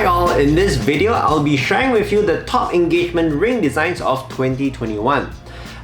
Hi all, in this video I'll be sharing with you the top engagement ring designs of 2021.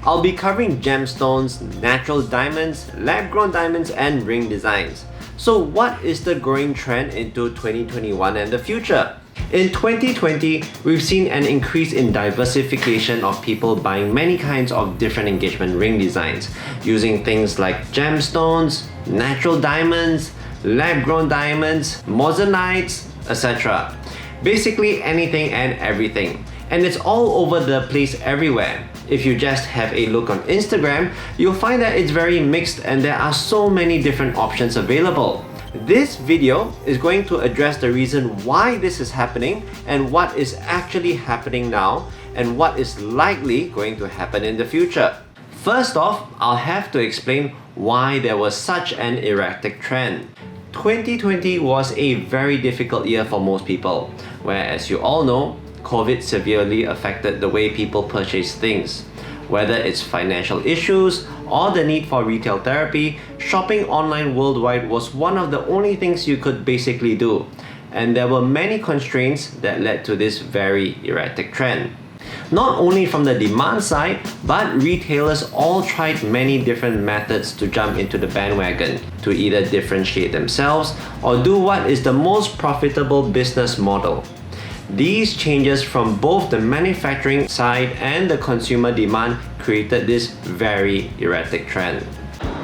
I'll be covering gemstones, natural diamonds, lab-grown diamonds and ring designs. So what is the growing trend into 2021 and the future? In 2020, we've seen an increase in diversification of people buying many kinds of different engagement ring designs, using things like gemstones, natural diamonds, lab-grown diamonds, mosaics, etc. Basically anything and everything. And it's all over the place everywhere. If you just have a look on Instagram, you'll find that it's very mixed and there are so many different options available. This video is going to address the reason why this is happening and what is actually happening now and what is likely going to happen in the future. First off, I'll have to explain why there was such an erratic trend. 2020 was a very difficult year for most people, where, as you all know, COVID severely affected the way people purchase things. Whether it's financial issues or the need for retail therapy, shopping online worldwide was one of the only things you could basically do. And there were many constraints that led to this very erratic trend. Not only from the demand side, but retailers all tried many different methods to jump into the bandwagon to either differentiate themselves or do what is the most profitable business model. These changes from both the manufacturing side and the consumer demand created this very erratic trend.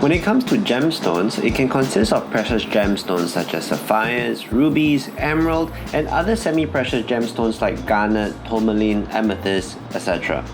When it comes to gemstones, it can consist of precious gemstones such as sapphires, rubies, emerald, and other semi-precious gemstones like garnet, tourmaline, amethyst, etc.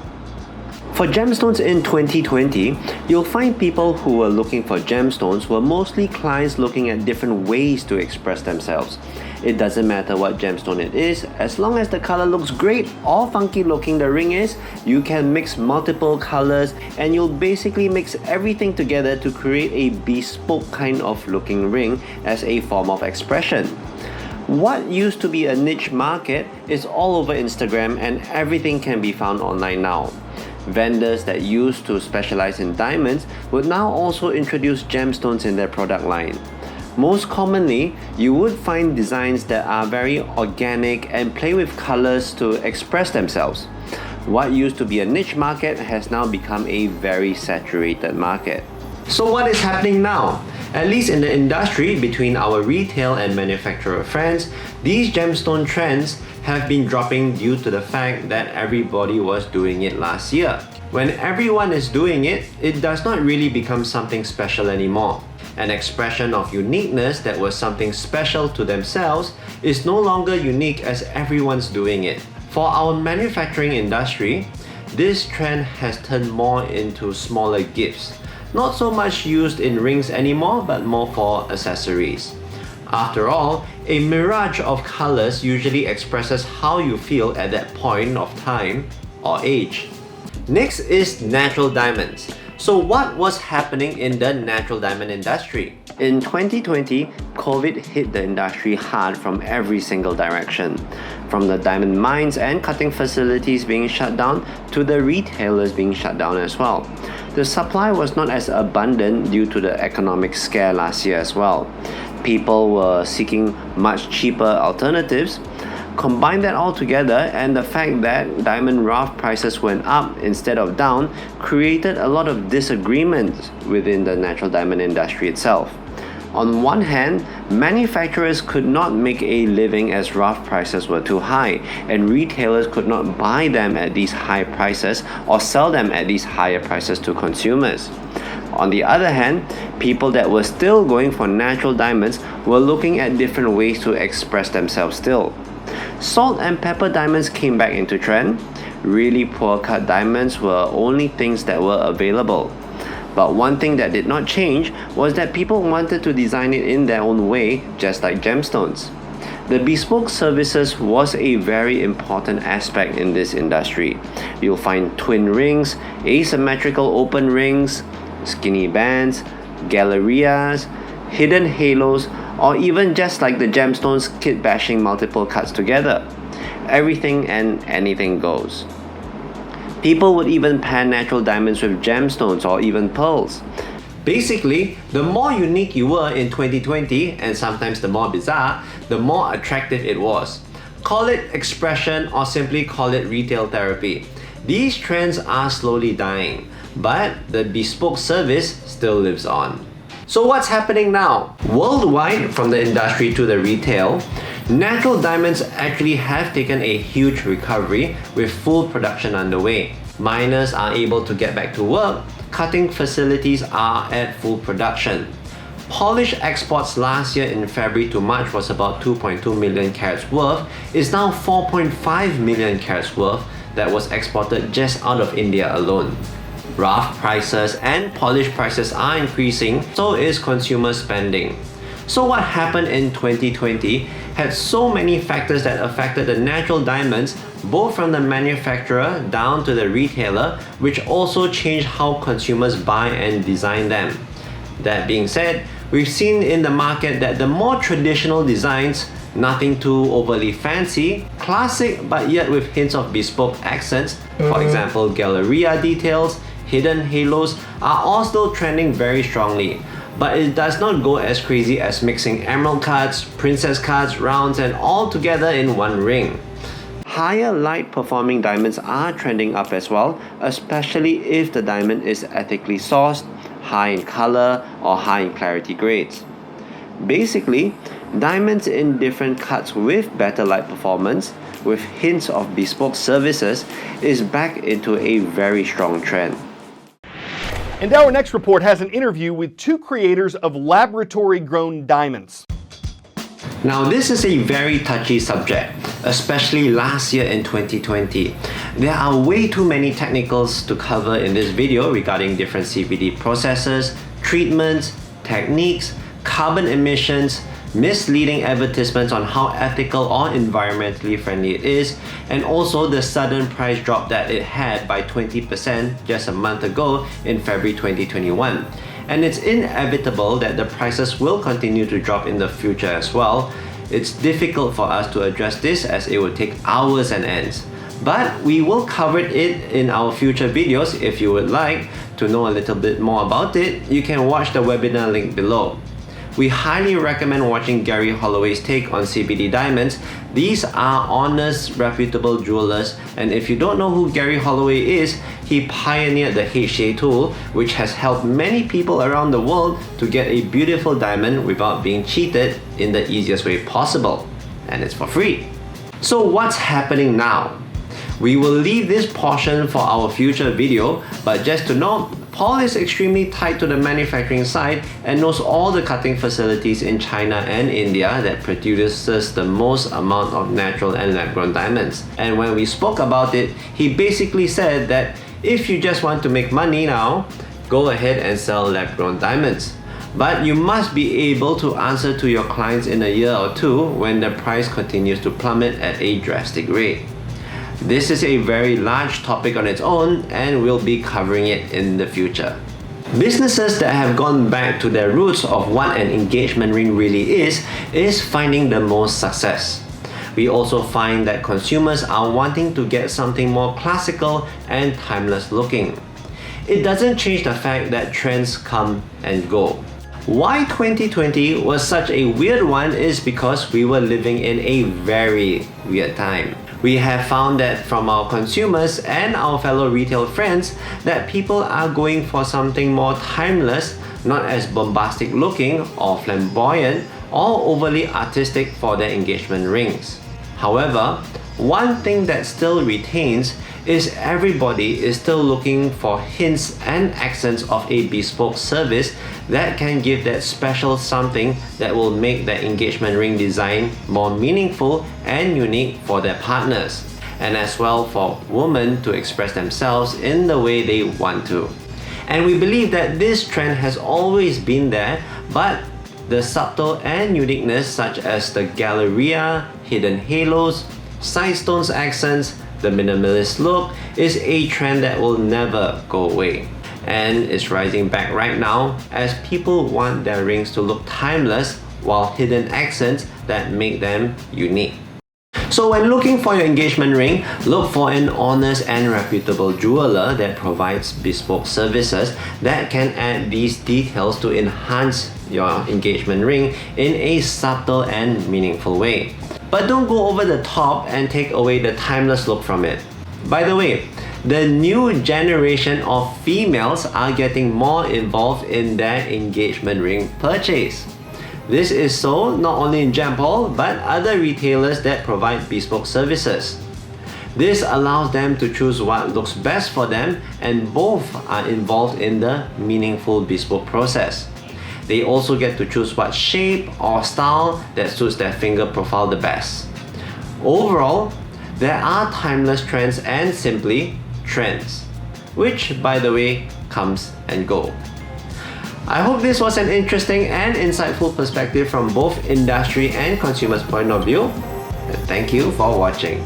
For gemstones in 2020, you'll find people who were looking for gemstones were mostly clients looking at different ways to express themselves. It doesn't matter what gemstone it is, as long as the color looks great or funky looking the ring is, you can mix multiple colors and you'll basically mix everything together to create a bespoke kind of looking ring as a form of expression. What used to be a niche market is all over Instagram and everything can be found online now. Vendors that used to specialize in diamonds would now also introduce gemstones in their product line. Most commonly, you would find designs that are very organic and play with colors to express themselves. What used to be a niche market has now become a very saturated market. So what is happening now? At least in the industry, between our retail and manufacturer friends, these gemstone trends have been dropping due to the fact that everybody was doing it last year. When everyone is doing it, it does not really become something special anymore. An expression of uniqueness that was something special to themselves is no longer unique as everyone's doing it. For our manufacturing industry, this trend has turned more into smaller gifts. Not so much used in rings anymore, but more for accessories. After all, a mirage of colors usually expresses how you feel at that point of time or age. Next is natural diamonds. So what was happening in the natural diamond industry? In 2020, COVID hit the industry hard from every single direction. From the diamond mines and cutting facilities being shut down to the retailers being shut down as well. The supply was not as abundant due to the economic scare last year as well. People were seeking much cheaper alternatives. Combine that all together and the fact that diamond rough prices went up instead of down created a lot of disagreements within the natural diamond industry itself. On one hand, manufacturers could not make a living as rough prices were too high and retailers could not buy them at these high prices or sell them at these higher prices to consumers. On the other hand, people that were still going for natural diamonds were looking at different ways to express themselves still. Salt and pepper diamonds came back into trend. Really poor cut diamonds were only things that were available. But one thing that did not change was that people wanted to design it in their own way, just like gemstones. The bespoke services was a very important aspect in this industry. You'll find twin rings, asymmetrical open rings, skinny bands, gallerias, hidden halos, or even just like the gemstones kit bashing multiple cuts together. Everything and anything goes. People would even pair natural diamonds with gemstones or even pearls. Basically, the more unique you were in 2020, and sometimes the more bizarre, the more attractive it was. Call it expression or simply call it retail therapy. These trends are slowly dying, but the bespoke service still lives on. So what's happening now? Worldwide, from the industry to the retail, natural diamonds actually have taken a huge recovery with full production underway. Miners are able to get back to work, cutting facilities are at full production. Polish exports last year in February to March was about 2.2 million carats worth, is now 4.5 million carats worth that was exported just out of India alone. Rough prices and polished prices are increasing, so is consumer spending. So what happened in 2020 had so many factors that affected the natural diamonds, both from the manufacturer down to the retailer, which also changed how consumers buy and design them. That being said, we've seen in the market that the more traditional designs, nothing too overly fancy, classic but yet with hints of bespoke accents, for example Galleria details, hidden halos, are all still trending very strongly. But it does not go as crazy as mixing emerald cuts, princess cuts, rounds and all together in one ring. Higher light performing diamonds are trending up as well, especially if the diamond is ethically sourced, high in color or high in clarity grades. Basically, diamonds in different cuts with better light performance, with hints of bespoke services, is back into a very strong trend. And our next report has an interview with two creators of laboratory-grown diamonds. Now this is a very touchy subject, especially last year in 2020. There are way too many technicals to cover in this video regarding different CVD processes, treatments, techniques, carbon emissions, misleading advertisements on how ethical or environmentally friendly it is, and also the sudden price drop that it had by 20% just a month ago in February 2021. And it's inevitable that the prices will continue to drop in the future as well. It's difficult for us to address this as it would take hours and ends. But we will cover it in our future videos. If you would like to know a little bit more about it, you can watch the webinar link below. We highly recommend watching Gary Holloway's take on CVD diamonds. These are honest, reputable jewelers, and if you don't know who Gary Holloway is, he pioneered the HCA tool, which has helped many people around the world to get a beautiful diamond without being cheated in the easiest way possible. And it's for free. So what's happening now? We will leave this portion for our future video, but just to note, Paul is extremely tied to the manufacturing side and knows all the cutting facilities in China and India that produces the most amount of natural and lab-grown diamonds. And when we spoke about it, he basically said that if you just want to make money now, go ahead and sell lab-grown diamonds. But you must be able to answer to your clients in a year or two when the price continues to plummet at a drastic rate. This is a very large topic on its own, and we'll be covering it in the future. Businesses that have gone back to their roots of what an engagement ring really is finding the most success. We also find that consumers are wanting to get something more classical and timeless looking. It doesn't change the fact that trends come and go. Why 2020 was such a weird one is because we were living in a very weird time. We have found that from our consumers and our fellow retail friends that people are going for something more timeless, not as bombastic looking or flamboyant or overly artistic for their engagement rings. However, one thing that still retains is everybody is still looking for hints and accents of a bespoke service that can give that special something that will make their engagement ring design more meaningful and unique for their partners, and as well for women to express themselves in the way they want to. And we believe that this trend has always been there, but the subtle and uniqueness such as the Galleria, hidden halos, side stones accents, the minimalist look is a trend that will never go away. And it's rising back right now as people want their rings to look timeless while hidden accents that make them unique. So when looking for your engagement ring, look for an honest and reputable jeweler that provides bespoke services that can add these details to enhance your engagement ring in a subtle and meaningful way. but don't go over the top and take away the timeless look from it. By the way, the new generation of females are getting more involved in their engagement ring purchase. This is so not only in JANNPAUL but other retailers that provide bespoke services. This allows them to choose what looks best for them, and both are involved in the meaningful bespoke process. They also get to choose what shape or style that suits their finger profile the best. Overall, there are timeless trends and simply trends, which by the way comes and go. I hope this was an interesting and insightful perspective from both industry and consumers' point of view. Thank you for watching.